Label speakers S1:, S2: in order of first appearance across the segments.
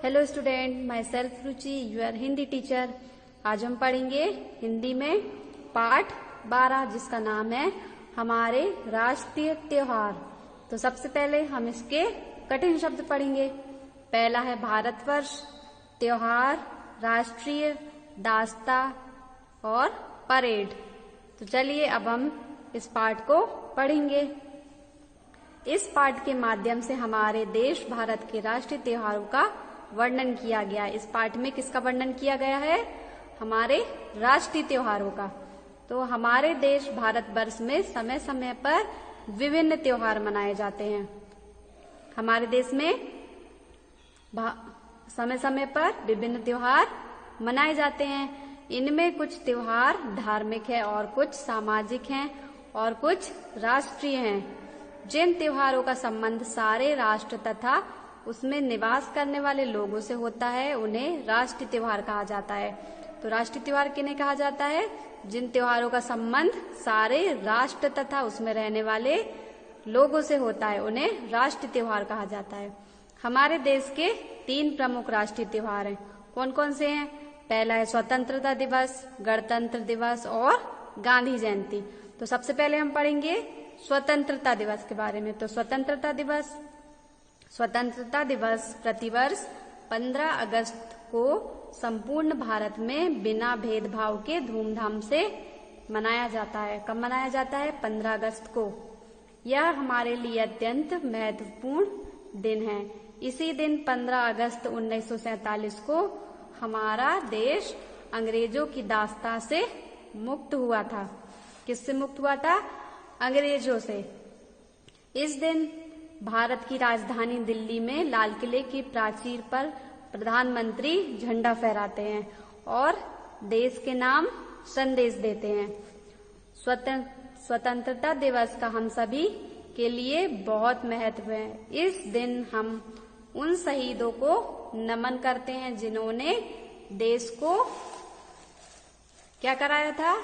S1: Hello student, myself Ruchi, your Hindi teacher. आज हम पढ़ेंगे हिंदी में पाठ 12 जिसका नाम है हमारे राष्ट्रीय त्योहार। तो सबसे पहले हम इसके कठिन शब्द पढ़ेंगे। पहला है भारतवर्ष, त्योहार, राष्ट्रीय, दास्ता और परेड। तो चलिए अब हम इस पाठ को पढ़ेंगे। इस पाठ के माध्यम से हमारे देश भारत के राष्ट्रीय त्योहारों का वर्णन किया गया। इस पाठ में किसका वर्णन किया गया है? हमारे राष्ट्रीय त्योहारों का। तो हमारे देश भारतवर्ष में समय समय पर विभिन्न त्योहार मनाए जाते हैं। हमारे देश में समय समय पर विभिन्न त्योहार मनाए जाते हैं। इनमें कुछ त्योहार धार्मिक है और कुछ सामाजिक हैं और कुछ राष्ट्रीय हैं। जिन त्योहारों का संबंध सारे राष्ट्र तथा उसमें निवास करने वाले लोगों से होता है उन्हें राष्ट्रीय त्योहार कहा जाता है। तो राष्ट्रीय त्योहार किन्हें कहा जाता है? जिन त्योहारों का संबंध सारे राष्ट्र तथा उसमें रहने वाले लोगों से होता है उन्हें राष्ट्रीय त्योहार कहा जाता है। हमारे देश के 3 प्रमुख राष्ट्रीय त्योहार हैं। कौन कौन से हैं? पहला है स्वतंत्रता दिवस, गणतंत्र दिवस और गांधी जयंती। तो सबसे पहले हम पढ़ेंगे स्वतंत्रता दिवस के बारे में। तो स्वतंत्रता दिवस प्रतिवर्ष 15 अगस्त को संपूर्ण भारत में बिना भेदभाव के धूमधाम से मनाया जाता है। कब मनाया जाता है? 15 अगस्त को। यह हमारे लिए अत्यंत महत्वपूर्ण दिन है। इसी दिन 15 अगस्त 1947 को हमारा देश अंग्रेजों की दास्ता से मुक्त हुआ था। किससे मुक्त हुआ था? अंग्रेजों से। इस दिन भारत की राजधानी दिल्ली में लाल किले की प्राचीर पर प्रधानमंत्री झंडा फहराते हैं और देश के नाम संदेश देते हैं। स्वतंत्रता दिवस का हम सभी के लिए बहुत महत्व है। इस दिन हम उन शहीदों को नमन करते हैं जिन्होंने देश को क्या कराया था?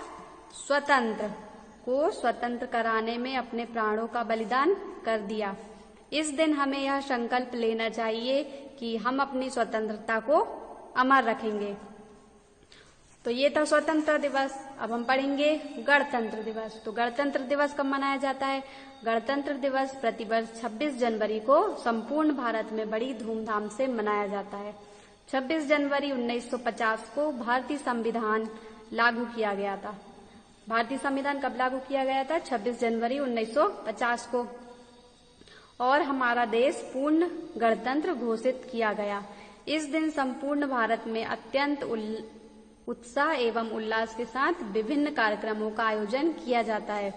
S1: स्वतंत्र कराने में अपने प्राणों का बलिदान कर दिया। इस दिन हमें यह संकल्प लेना चाहिए कि हम अपनी स्वतंत्रता को अमर रखेंगे। तो ये था स्वतंत्रता दिवस। अब हम पढ़ेंगे गणतंत्र दिवस। तो गणतंत्र दिवस कब मनाया जाता है? गणतंत्र दिवस प्रतिवर्ष 26 जनवरी को संपूर्ण भारत में बड़ी धूमधाम से मनाया जाता है। 26 जनवरी 1950 को भारतीय संविधान लागू किया गया था। भारतीय संविधान कब लागू किया गया था? 26 जनवरी 1950 को। और हमारा देश पूर्ण गणतंत्र घोषित किया गया। इस दिन संपूर्ण भारत में अत्यंत उत्साह एवं उल्लास के साथ विभिन्न कार्यक्रमों का आयोजन किया जाता है।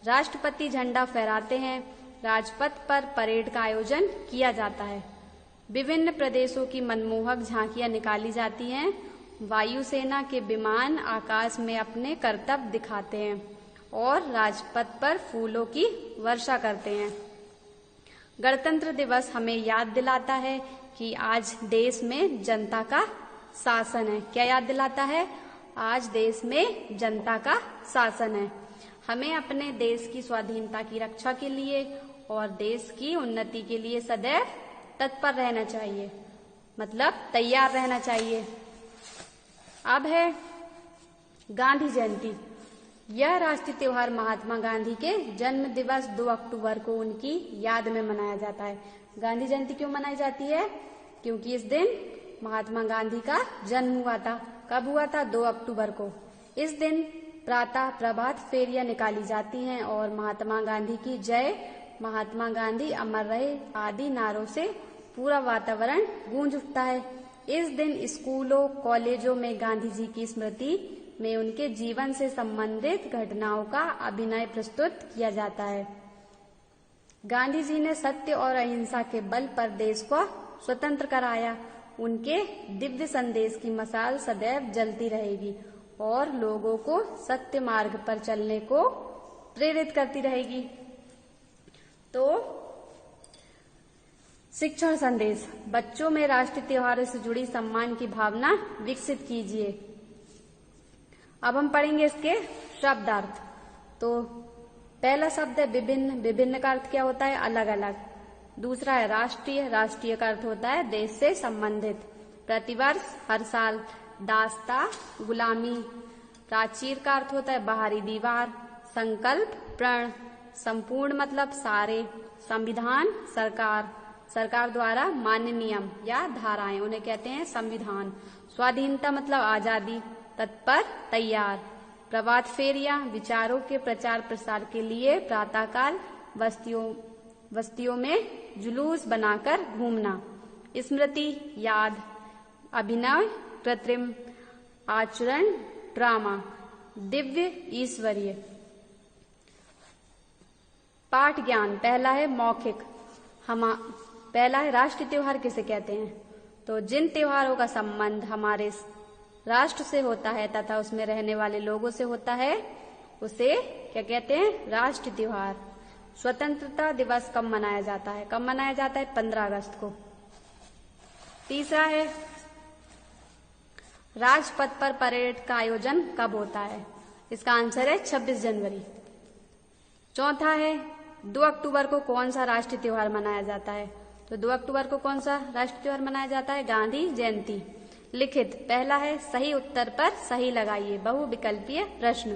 S1: राष्ट्रपति झंडा फहराते हैं। राजपथ पर परेड का आयोजन किया जाता है। विभिन्न प्रदेशों की मनमोहक झांकियां निकाली जाती हैं। वायुसेना के विमान आकाश में अपने करतब दिखाते हैं और राजपथ पर फूलों की वर्षा करते हैं। गणतंत्र दिवस हमें याद दिलाता है कि आज देश में जनता का शासन है। क्या याद दिलाता है? आज देश में जनता का शासन है। हमें अपने देश की स्वाधीनता की रक्षा के लिए और देश की उन्नति के लिए सदैव तत्पर रहना चाहिए, मतलब तैयार रहना चाहिए। अब है गांधी जयंती। यह राष्ट्रीय त्योहार महात्मा गांधी के जन्म दिवस 2 अक्टूबर को उनकी याद में मनाया जाता है। गांधी जयंती क्यों मनाई जाती है? क्योंकि इस दिन महात्मा गांधी का जन्म हुआ था। कब हुआ था? 2 अक्टूबर को। इस दिन प्रातः प्रभात फेरियां निकाली जाती हैं और महात्मा गांधी की जय, महात्मा गांधी अमर रहे आदि नारों से पूरा वातावरण गूंज उठता है। इस दिन स्कूलों कॉलेजों में गांधी जी की स्मृति में उनके जीवन से संबंधित घटनाओं का अभिनय प्रस्तुत किया जाता है। गांधी जी ने सत्य और अहिंसा के बल पर देश को स्वतंत्र कराया। उनके दिव्य संदेश की मशाल सदैव जलती रहेगी और लोगों को सत्य मार्ग पर चलने को प्रेरित करती रहेगी। तो शिक्षण संदेश। बच्चों में राष्ट्रीय त्योहारों से जुड़ी सम्मान की भावना विकसित कीजिए। अब हम पढ़ेंगे इसके शब्दार्थ। तो पहला शब्द है विभिन्न। विभिन्न का अर्थ क्या होता है? अलग अलग। दूसरा है राष्ट्रीय। राष्ट्रीय का अर्थ होता है देश से संबंधित। प्रतिवर्ष, हर साल। दास्ता, गुलामी। प्राचीर का अर्थ होता है बाहरी दीवार। संकल्प, प्रण। संपूर्ण मतलब सारे। संविधान, सरकार, सरकार द्वारा मान्य नियम या धाराएं, उन्हें कहते हैं संविधान। स्वाधीनता मतलब आजादी। तत्पर, तैयार। प्रभात फेरियां, विचारों के प्रचार प्रसार के लिए प्रातःकाल बस्तियों में जुलूस बनाकर घूमना। स्मृति, याद। अभिनय, कृत्रिम। आचरण, ड्रामा। दिव्य, ईश्वरीय। पाठ ज्ञान, पहला है मौखिक। पहला है राष्ट्रीय त्योहार किसे कहते हैं? तो जिन त्योहारों का संबंध हमारे राष्ट्र से होता है तथा उसमें रहने वाले लोगों से होता है, उसे क्या कहते हैं? राष्ट्रीय त्योहार। स्वतंत्रता दिवस कब मनाया जाता है? कब मनाया जाता है? 15 अगस्त को। तीसरा है राजपथ पर परेड का आयोजन कब होता है? इसका आंसर है 26 जनवरी। चौथा है 2 अक्टूबर को कौन सा राष्ट्रीय त्योहार मनाया जाता है? तो 2 अक्टूबर को कौन सा राष्ट्रीय त्योहार मनाया जाता है? गांधी जयंती। लिखित, पहला है सही उत्तर पर सही लगाइए। बहुविकल्पीय प्रश्न।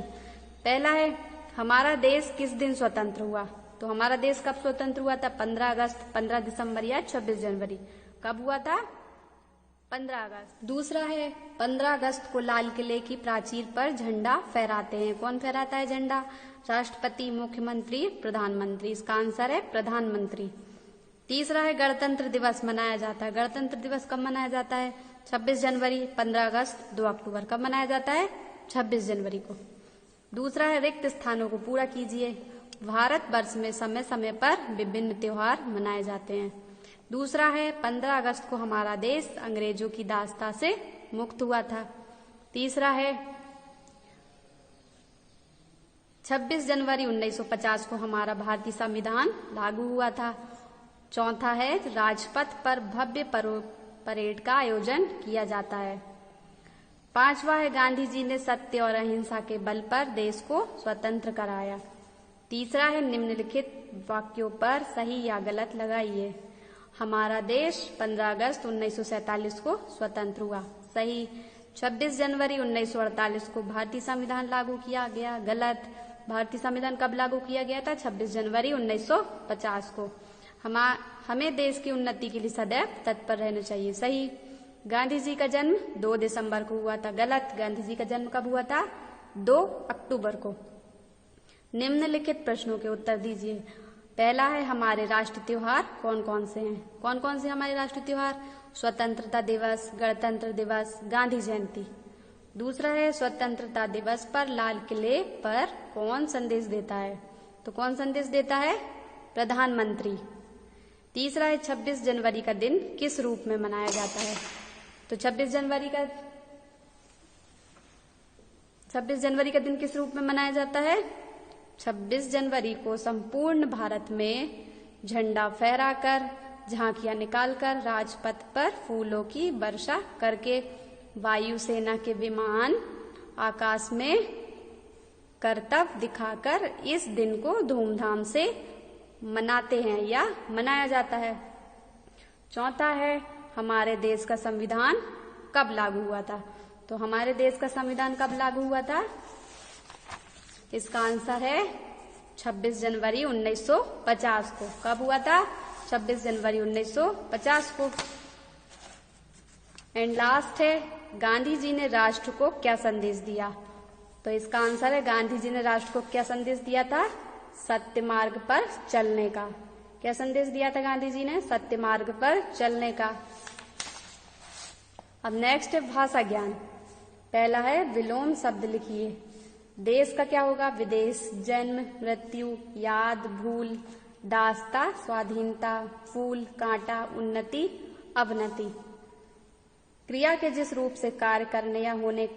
S1: पहला है हमारा देश किस दिन स्वतंत्र हुआ? तो हमारा देश कब स्वतंत्र हुआ था? 15 अगस्त, 15 दिसंबर या 26 जनवरी। कब हुआ था? 15 अगस्त। दूसरा है 15 अगस्त को लाल किले की प्राचीर पर झंडा फहराते हैं। कौन फहराता है झंडा? राष्ट्रपति, मुख्यमंत्री, प्रधानमंत्री। इसका आंसर है प्रधानमंत्री। तीसरा है गणतंत्र दिवस मनाया जाता है। गणतंत्र दिवस कब मनाया जाता है? 26 जनवरी, 15 अगस्त, 2 अक्टूबर। कब मनाया जाता है? 26 जनवरी को। दूसरा है रिक्त स्थानों को पूरा कीजिए। भारत वर्ष में समय समय पर विभिन्न त्योहार मनाए जाते हैं। दूसरा है 15 अगस्त को हमारा देश अंग्रेजों की दास्ता से मुक्त हुआ था। तीसरा है 26 जनवरी 1950 को हमारा भारतीय संविधान लागू हुआ था। चौथा है राजपथ पर भव्य परेड का आयोजन किया जाता है। पांचवा है गांधी जी ने सत्य और अहिंसा के बल पर देश को स्वतंत्र कराया। तीसरा है निम्नलिखित वाक्यों पर सही या गलत लगाइए। हमारा देश 15 अगस्त 1947 को स्वतंत्र हुआ। सही। 26 जनवरी 1948 को भारतीय संविधान लागू किया गया। गलत। भारतीय संविधान कब लागू किया गया था? 26 जनवरी 1950 को। हमें देश की उन्नति के लिए सदैव तत्पर रहना चाहिए। सही। गांधी जी का जन्म 2 दिसंबर को हुआ था। गलत। गांधी जी का जन्म कब हुआ था? 2 अक्टूबर को। निम्नलिखित प्रश्नों के उत्तर दीजिए। पहला है हमारे राष्ट्रीय त्योहार कौन कौन से हैं? कौन कौन से हमारे राष्ट्रीय त्योहार? स्वतंत्रता दिवस, गणतंत्र दिवस, गांधी जयंती। दूसरा है स्वतंत्रता दिवस पर लाल किले पर कौन संदेश देता है? तो कौन संदेश देता है? प्रधानमंत्री। तीसरा है 26 जनवरी का दिन किस रूप में मनाया जाता है? तो 26 जनवरी का दिन किस रूप में मनाया जाता है? 26 जनवरी को संपूर्ण भारत में झंडा फहराकर, झांकियां निकालकर, राजपथ पर फूलों की वर्षा करके, वायुसेना के विमान आकाश में करतब दिखाकर इस दिन को धूमधाम से मनाते हैं या मनाया जाता है। चौथा है हमारे देश का संविधान कब लागू हुआ था? तो हमारे देश का संविधान कब लागू हुआ था? इसका आंसर है 26 जनवरी 1950 को। कब हुआ था? 26 जनवरी 1950 को। एंड लास्ट है गांधी जी ने राष्ट्र को क्या संदेश दिया? तो इसका आंसर है गांधी जी ने राष्ट्र को क्या संदेश दिया था? सत्य मार्ग पर चलने का। क्या संदेश दिया था गांधी जी ने? सत्य मार्ग पर चलने का। अब नेक्स्ट है भाषा ज्ञान। पहला है विलोम शब्द लिखिए। देश का क्या होगा? विदेश। जन्म, मृत्यु, याद, भूल, दास्ता, स्वाधीनता, फूल, कांटा, उन्नति, अवनति। क्रिया के जिस रूप से कार्य करने या होने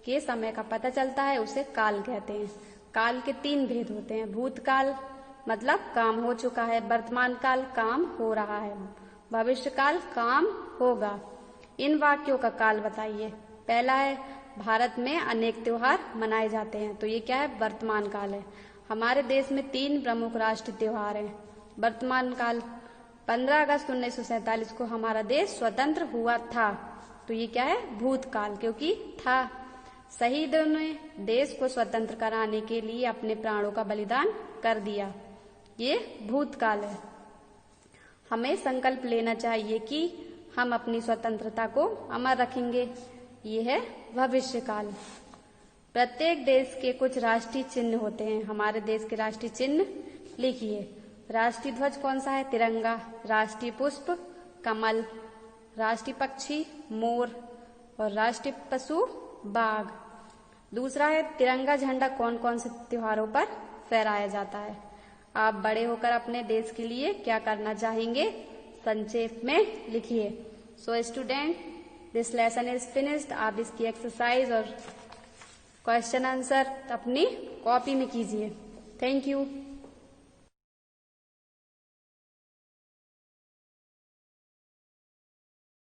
S1: के समय का पता चलता है उसे काल कहते हैं। काल के 3 भेद होते हैं। भूतकाल मतलब काम हो चुका है, वर्तमान काल काम हो रहा है, भविष्य काल काम होगा। इन वाक्यों का काल बताइए। पहला है भारत में अनेक त्योहार मनाए जाते हैं। तो ये क्या है? वर्तमान काल है। हमारे देश में 3 प्रमुख राष्ट्रीय त्योहार हैं। वर्तमान काल 15 अगस्त 1947 को हमारा देश स्वतंत्र हुआ था। तो ये क्या है, भूतकाल, क्योंकि था। शहीदों ने देश को स्वतंत्र कराने के लिए अपने प्राणों का बलिदान कर दिया, ये भूतकाल है। हमें संकल्प लेना चाहिए कि हम अपनी स्वतंत्रता को अमर रखेंगे, ये है भविष्यकाल। प्रत्येक देश के कुछ राष्ट्रीय चिन्ह होते हैं। हमारे देश के राष्ट्रीय चिन्ह लिखिए। राष्ट्रीय ध्वज कौन सा है, तिरंगा। राष्ट्रीय पुष्प कमल। राष्ट्रीय पक्षी मोर और राष्ट्रीय पशु बाघ। दूसरा है तिरंगा झंडा कौन कौन से त्योहारों पर फहराया जाता है। आप बड़े होकर अपने देश के लिए क्या करना चाहेंगे, संक्षेप में लिखिए। So student, this lesson is finished. आप इसकी एक्सरसाइज और क्वेश्चन आंसर अपनी कॉपी में कीजिए। Thank you.